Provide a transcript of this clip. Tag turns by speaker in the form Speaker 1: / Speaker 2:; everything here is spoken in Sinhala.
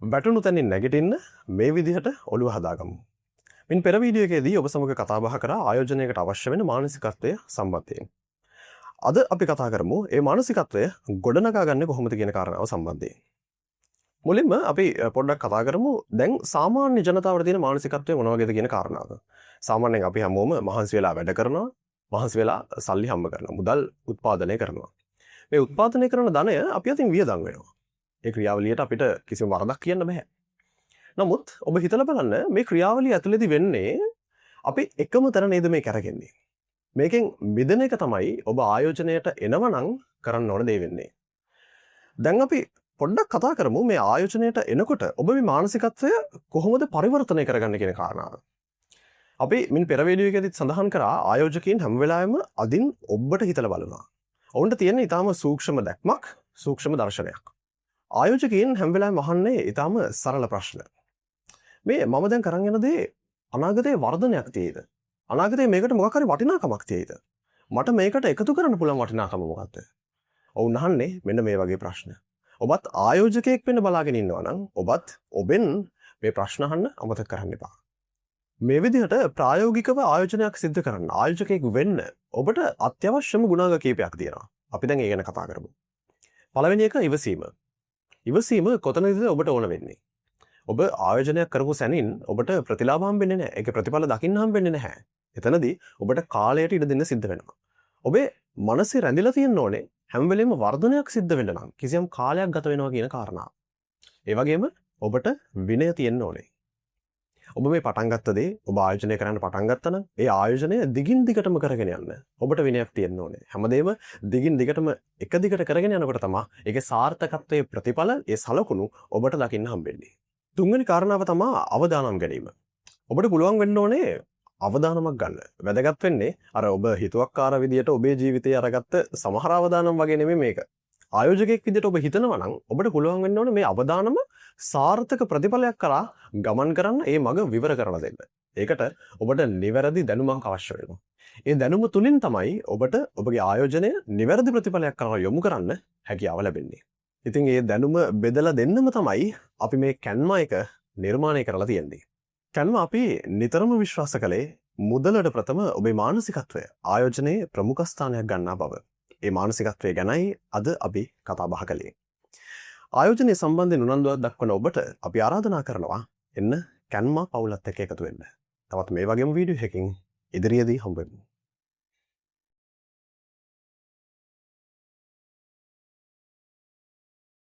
Speaker 1: වැටුණු තැනින් නැගිටින්න මේ විදිහට ඔළුව හදාගමු. මින් පෙර වීඩියෝ එකේදී ඔබ සමග කතා බහ කරා ආයෝජනයකට අවශ්‍ය වෙන මානසිකත්වය සම්බන්ධයෙන්. අද අපි කතා කරමු මේ මානසිකත්වය ගොඩනගා ගන්න කොහොමද කියන කාරණාව සම්බන්ධයෙන්. මුලින්ම අපි පොඩ්ඩක් කතා කරමු දැන් සාමාන්‍ය ජනතාවට තියෙන මානසිකත්වය මොන වගේද කියන කාරණාව. සාමාන්‍යයෙන් අපි හැමෝම මහන්සි වෙලා වැඩ කරනවා, මහන්සි වෙලා සල්ලි හම්බ කරනවා, මුදල් උත්පාදනය කරනවා. මේ උත්පාදනය කරන ධනය අපි අතින් වියදම් වෙනවා. ඒ ක්‍රියාවලියට අපිට කිසිම වරදක් කියන්න බෑ. නමුත් ඔබ හිතලා බලන්න මේ ක්‍රියාවලිය ඇතුළේදී වෙන්නේ අපි එකම තැන නේද මේ කරගන්නේ. මේකෙන් මිදෙන එක තමයි ඔබ ආයෝජනයට එනවනම් කරන්න ඕන දේ වෙන්නේ. දැන් අපි පොඩ්ඩක් කතා කරමු මේ ආයෝජනයට එනකොට ඔබ මේ මානසිකත්වය කොහොමද පරිවර්තනය කරගන්නේ කියන කාරණාව. අපි මින් පෙර වීඩියෝ එකේදීත් සඳහන් කරා ආයෝජකයන් හැම වෙලාවෙම අදින් ඔබට හිතලා බලනවා. ඔවුන්ට තියෙන ඊටාම සූක්ෂම දැක්මක්, සූක්ෂම දර්ශනයක්. ආයෝජකයන් හැම වෙලාවෙම අහන්නේ ඊටාම සරල ප්‍රශ්න. මේ මම දැන් කරන් යන දේ අනාගතයේ වර්ධනයක් තියෙයිද? අනාගතයේ මේකට මොකක් හරි වටිනාකමක් තියෙයිද? මට මේකට එකතු කරන්න පුළුවන් වටිනාකම මොකක්ද? ඔවුන් අහන්නේ මෙන්න මේ වගේ ප්‍රශ්න. ඔබත් ආයෝජකයෙක් වෙන්න බලාගෙන ඉන්නවා නම් ඔබත් ඔබෙන් මේ ප්‍රශ්න අහන්න අමතක කරන්න එපා. මේ විදිහට ප්‍රායෝගිකව ආයෝජනයක් සිදු කරන්න ආයෝජකයෙක් වෙන්න ඔබට අත්‍යවශ්‍යම ගුණාංග කීපයක් තියෙනවා. අපි දැන් ඒ ගැන කතා කරමු. පළවෙනි එක ඉවසීම. ඉවසීම කොතනදද ඔබට ඕන වෙන්නේ? ඔබ ආයෝජනයක් කරපු සැනින් ඔබට ප්‍රතිලාභ හම්බෙන්නේ නැහැ. ඒක ප්‍රතිඵල දකින්න හම්බෙන්නේ නැහැ. එතනදී ඔබට කාලයට ඉඩ දෙන්න සිද්ධ වෙනවා. ඔබේ මනසේ රැඳිලා තියෙන්න ඕනේ හැම වෙලෙම වර්ධනයක් සිද්ධ වෙන්න නම් කිසියම් කාලයක් ගත වෙනවා කියන කාරණාව. ඒ වගේම ඔබට විනය තියෙන්න ඕනේ. ඔබ මේ පටන් ගත්ත දේ ඔබ ආයෝජනය කරන්න පටන් ගත්තා නම් ඒ ආයෝජනය දිගින් දිගටම කරගෙන යන්න ඔබට විනයක් තියෙන්න ඕනේ. හැමදේම දිගින් දිගටම එක දිගට කරගෙන යනකොට තමයි ඒකේ සාර්ථකත්වයේ ප්‍රතිඵල ඒ සලකුණු ඔබට දකින්න හම්බෙන්නේ. තුන්වෙනි කාරණාව තමයි අවදානම් ගැනීම. ඔබට පුළුවන් වෙන්න ඕනේ අවදානමක් ගන්න. වැදගත් වෙන්නේ අර ඔබ හිතුවක්කාර විදියට ඔබේ ජීවිතය අරගත්ත සමහර අවදානම් වගේ නෙමෙයි මේක. ආයෝජකයෙක් විදියට ඔබ හිතනවා නම් ඔබට පුළුවන් වෙන්න ඕනේ මේ අවදානම සාර්ථක ප්‍රතිඵලයක් කරා ගමන් කරන්න ඒ මඟ විවර කරලා දෙන්න. ඒකට ඔබට නිවැරදි දැනුමක් අවශ්‍ය වෙනවා. ඒ දැනුම තුලින් තමයි ඔබට ඔබගේ ආයෝජනය නිවැරදි ප්‍රතිඵලයක් කරා යොමු කරන්න හැකියාව ලැබෙන්නේ. ඉතින් මේ දැනුම බෙදලා දෙන්නම තමයි අපි මේ කැන්වා එක නිර්මාණය කරලා තියෙන්නේ. කැන්වා අපි නිතරම විශ්වාස කළේ මුදලට ප්‍රථම ඔබේ මානසිකත්වය ආයෝජනයේ ප්‍රමුඛ ස්ථානයක් ගන්නා බව. ඒ මානසිකත්වය ගැනයි අද අපි කතා බහ කළේ. ආයෝජනය සම්බන්ධයෙන් උනන්දුවක් දක්වන ඔබට අපි ආරාධනා කරනවා එන්න කැන්වා පවුලත් එක්ක එකතු වෙන්න. තවත් මේ වගේම වීඩියෝ එකකින් ඉදිරියේදී හම්බ වෙමු.